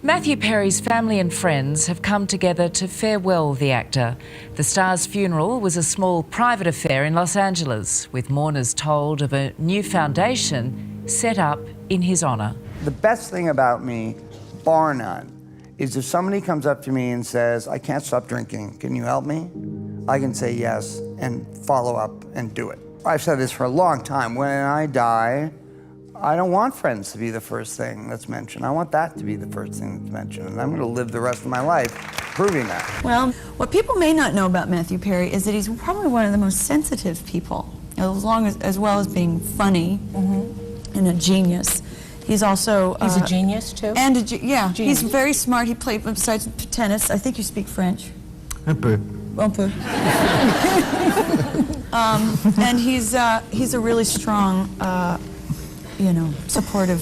Matthew Perry's family and friends have come together to farewell the actor. The star's funeral was a small private affair in Los Angeles, with mourners told of a new foundation set up in his honour. The best thing about me, bar none, is if somebody comes up to me and says, I can't stop drinking, can you help me? I can say yes and follow up and do it. I've said this for a long time. When I die, I don't want friends to be the first thing that's mentioned. I want that to be the first thing that's mentioned. And I'm going to live the rest of my life proving that. Well, what people may not know about Matthew Perry is that he's probably one of the most sensitive people, as well as being funny and a genius. He's also... He's a genius, too? And he's very smart. He played, besides tennis, I think you speak French. Un peu. Un peu. And he's a really strong, supportive,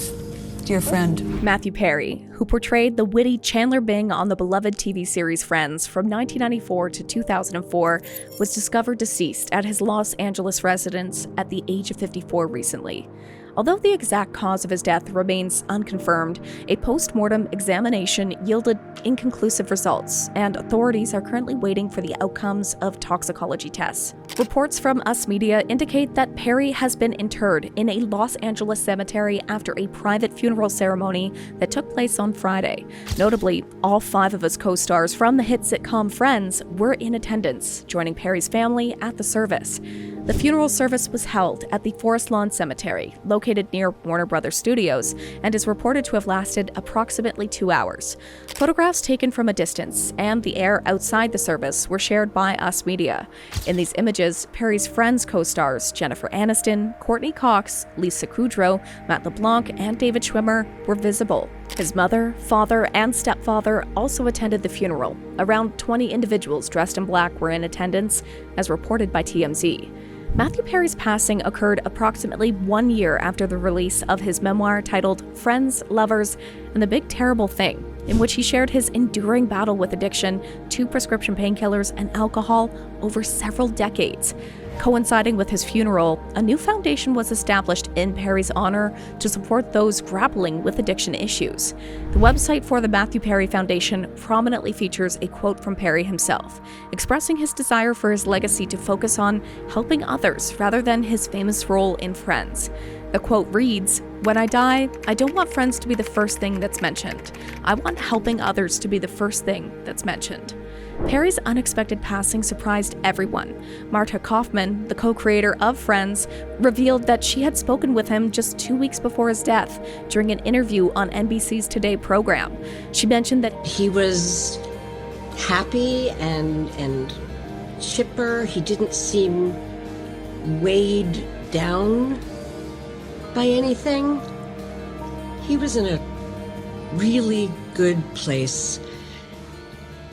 dear friend. Matthew Perry, who portrayed the witty Chandler Bing on the beloved TV series Friends from 1994 to 2004, was discovered deceased at his Los Angeles residence at the age of 54 recently. Although the exact cause of his death remains unconfirmed, a post-mortem examination yielded inconclusive results, and authorities are currently waiting for the outcomes of toxicology tests. Reports from US Media indicate that Perry has been interred in a Los Angeles cemetery after a private funeral ceremony that took place on Friday. Notably, all 5 of his co-stars from the hit sitcom Friends were in attendance, joining Perry's family at the service. The funeral service was held at the Forest Lawn Cemetery, located near Warner Brothers Studios, and is reported to have lasted approximately 2 hours. Photographs taken from a distance and the air outside the service were shared by US Media. In these images, Perry's Friends co-stars Jennifer Aniston, Courteney Cox, Lisa Kudrow, Matt LeBlanc, and David Schwimmer were visible. His mother, father, and stepfather also attended the funeral. Around 20 individuals dressed in black were in attendance, as reported by TMZ. Matthew Perry's passing occurred approximately 1 year after the release of his memoir titled Friends, Lovers, and the Big Terrible Thing, in which he shared his enduring battle with addiction to prescription painkillers and alcohol over several decades. Coinciding with his funeral, a new foundation was established in Perry's honor to support those grappling with addiction issues. The website for the Matthew Perry Foundation prominently features a quote from Perry himself, expressing his desire for his legacy to focus on helping others rather than his famous role in Friends. The quote reads, "When I die, I don't want friends to be the first thing that's mentioned. I want helping others to be the first thing that's mentioned." Perry's unexpected passing surprised everyone. Marta Kaufman, the co-creator of Friends, revealed that she had spoken with him just 2 weeks before his death during an interview on NBC's Today program. She mentioned that he was happy and chipper. He didn't seem weighed down by anything. He was in a really good place,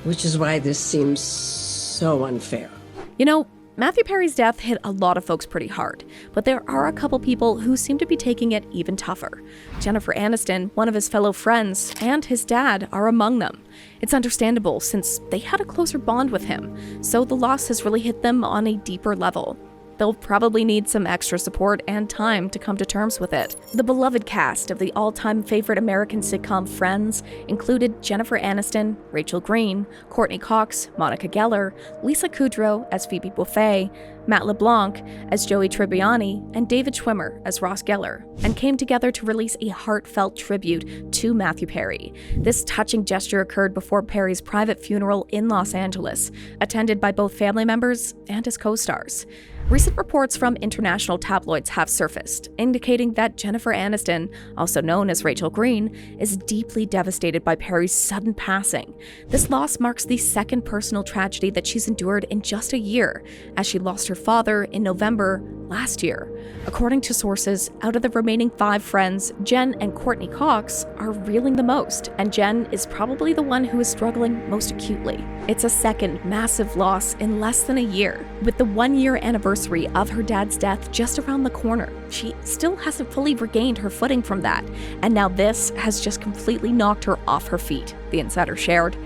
which is why this seems so unfair. You know, Matthew Perry's death hit a lot of folks pretty hard, but there are a couple people who seem to be taking it even tougher. Jennifer Aniston, one of his fellow friends, and his dad are among them. It's understandable since they had a closer bond with him, so the loss has really hit them on a deeper level. They'll probably need some extra support and time to come to terms with it. The beloved cast of the all-time favorite American sitcom Friends included Jennifer Aniston, Rachel Green, Courteney Cox, Monica Geller, Lisa Kudrow as Phoebe Buffay, Matt LeBlanc as Joey Tribbiani, and David Schwimmer as Ross Geller, and came together to release a heartfelt tribute to Matthew Perry. This touching gesture occurred before Perry's private funeral in Los Angeles, attended by both family members and his co-stars. Recent reports from international tabloids have surfaced, indicating that Jennifer Aniston, also known as Rachel Green, is deeply devastated by Perry's sudden passing. This loss marks the second personal tragedy that she's endured in just a year, as she lost her father in November last year. According to sources, out of the remaining 5 friends, Jen and Courteney Cox are reeling the most, and Jen is probably the one who is struggling most acutely. It's a second massive loss in less than a year. With the 1-year anniversary of her dad's death just around the corner, she still hasn't fully regained her footing from that, and now this has just completely knocked her off her feet, the insider shared.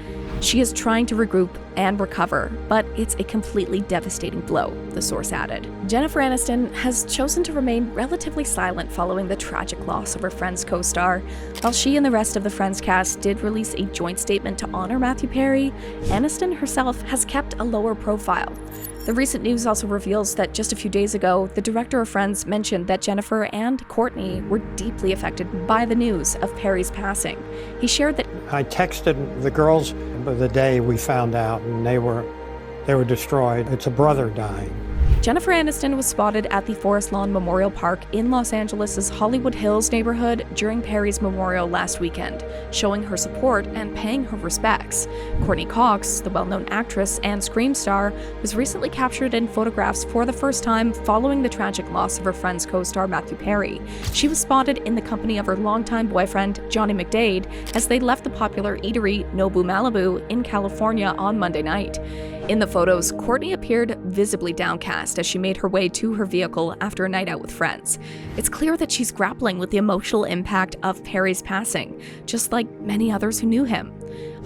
She is trying to regroup and recover, but it's a completely devastating blow, the source added. Jennifer Aniston has chosen to remain relatively silent following the tragic loss of her Friends co-star. While she and the rest of the Friends cast did release a joint statement to honor Matthew Perry, Aniston herself has kept a lower profile. The recent news also reveals that just a few days ago, the director of Friends mentioned that Jennifer and Courtney were deeply affected by the news of Perry's passing. He shared that, I texted the girls the day we found out, and they were destroyed. It's a brother dying. Jennifer Aniston was spotted at the Forest Lawn Memorial Park in Los Angeles' Hollywood Hills neighborhood during Perry's memorial last weekend, showing her support and paying her respects. Courteney Cox, the well-known actress and Scream star, was recently captured in photographs for the first time following the tragic loss of her Friends co-star Matthew Perry. She was spotted in the company of her longtime boyfriend, Johnny McDade, as they left the popular eatery Nobu Malibu in California on Monday night. In the photos, Courtney appeared visibly downcast as she made her way to her vehicle after a night out with friends. It's clear that she's grappling with the emotional impact of Perry's passing, just like many others who knew him.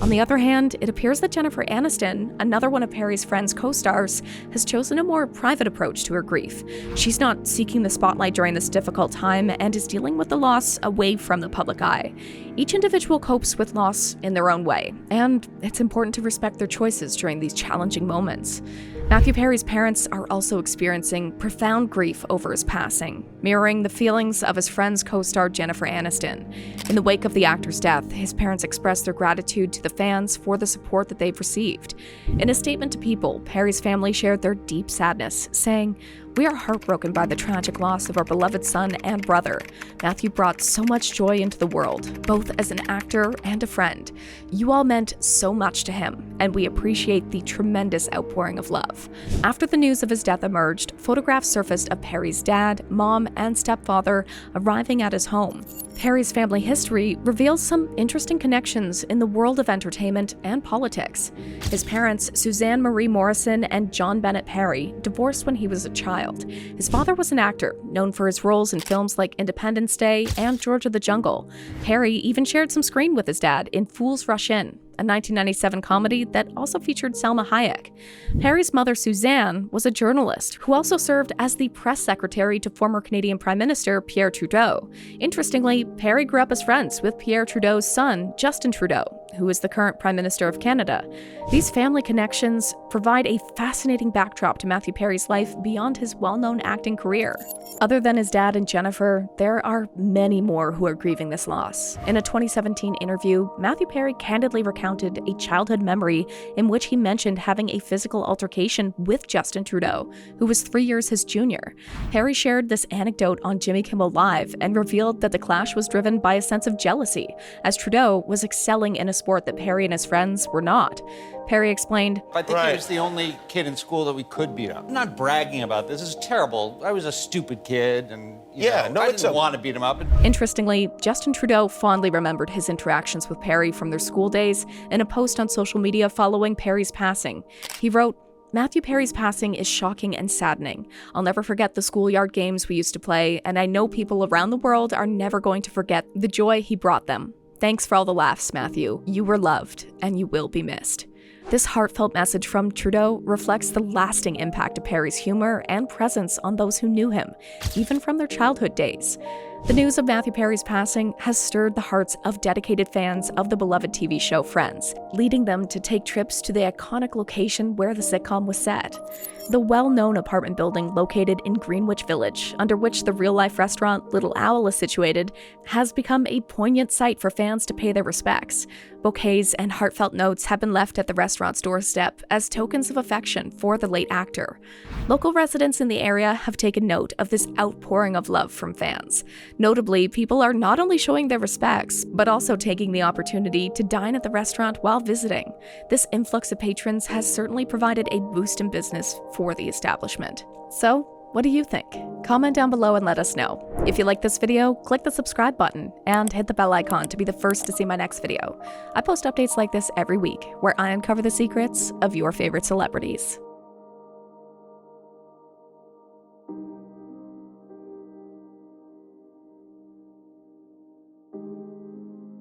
On the other hand, it appears that Jennifer Aniston, another one of Perry's Friends co-stars, has chosen a more private approach to her grief. She's not seeking the spotlight during this difficult time and is dealing with the loss away from the public eye. Each individual copes with loss in their own way, and it's important to respect their choices during these challenging moments. Matthew Perry's parents are also experiencing profound grief over his passing, mirroring the feelings of his Friends co-star Jennifer Aniston. In the wake of the actor's death, his parents expressed their gratitude to the fans for the support that they've received. In a statement to People, Perry's family shared their deep sadness, saying, "We are heartbroken by the tragic loss of our beloved son and brother. Matthew brought so much joy into the world, both as an actor and a friend. You all meant so much to him, and we appreciate the tremendous outpouring of love." After the news of his death emerged, photographs surfaced of Perry's dad, mom, and stepfather arriving at his home. Perry's family history reveals some interesting connections in the world of entertainment and politics. His parents, Suzanne Marie Morrison and John Bennett Perry, divorced when he was a child. His father was an actor, known for his roles in films like Independence Day and George of the Jungle. Perry even shared some screen with his dad in Fools Rush In, a 1997 comedy that also featured Salma Hayek. Perry's mother, Suzanne, was a journalist who also served as the press secretary to former Canadian Prime Minister Pierre Trudeau. Interestingly, Perry grew up as friends with Pierre Trudeau's son, Justin Trudeau, who is the current Prime Minister of Canada. These family connections provide a fascinating backdrop to Matthew Perry's life beyond his well-known acting career. Other than his dad and Jennifer, there are many more who are grieving this loss. In a 2017 interview, Matthew Perry candidly recounted a childhood memory in which he mentioned having a physical altercation with Justin Trudeau, who was 3 years his junior. Perry shared this anecdote on Jimmy Kimmel Live and revealed that the clash was driven by a sense of jealousy, as Trudeau was excelling in a sport that Perry and his friends were not. Perry explained, I think he was the only kid in school that we could beat up. I'm not bragging about this. This is terrible. I was a stupid kid, and I didn't want to beat him up. Interestingly, Justin Trudeau fondly remembered his interactions with Perry from their school days in a post on social media following Perry's passing. He wrote, "Matthew Perry's passing is shocking and saddening. I'll never forget the schoolyard games we used to play, and I know people around the world are never going to forget the joy he brought them. Thanks for all the laughs, Matthew. You were loved, and you will be missed." This heartfelt message from Trudeau reflects the lasting impact of Perry's humor and presence on those who knew him, even from their childhood days. The news of Matthew Perry's passing has stirred the hearts of dedicated fans of the beloved TV show Friends, leading them to take trips to the iconic location where the sitcom was set. The well-known apartment building located in Greenwich Village, under which the real-life restaurant Little Owl is situated, has become a poignant site for fans to pay their respects. Bouquets and heartfelt notes have been left at the restaurant's doorstep as tokens of affection for the late actor. Local residents in the area have taken note of this outpouring of love from fans. Notably, people are not only showing their respects, but also taking the opportunity to dine at the restaurant while visiting. This influx of patrons has certainly provided a boost in business for the establishment. So, what do you think? Comment down below and let us know. If you like this video, click the subscribe button and hit the bell icon to be the first to see my next video. I post updates like this every week, where I uncover the secrets of your favorite celebrities.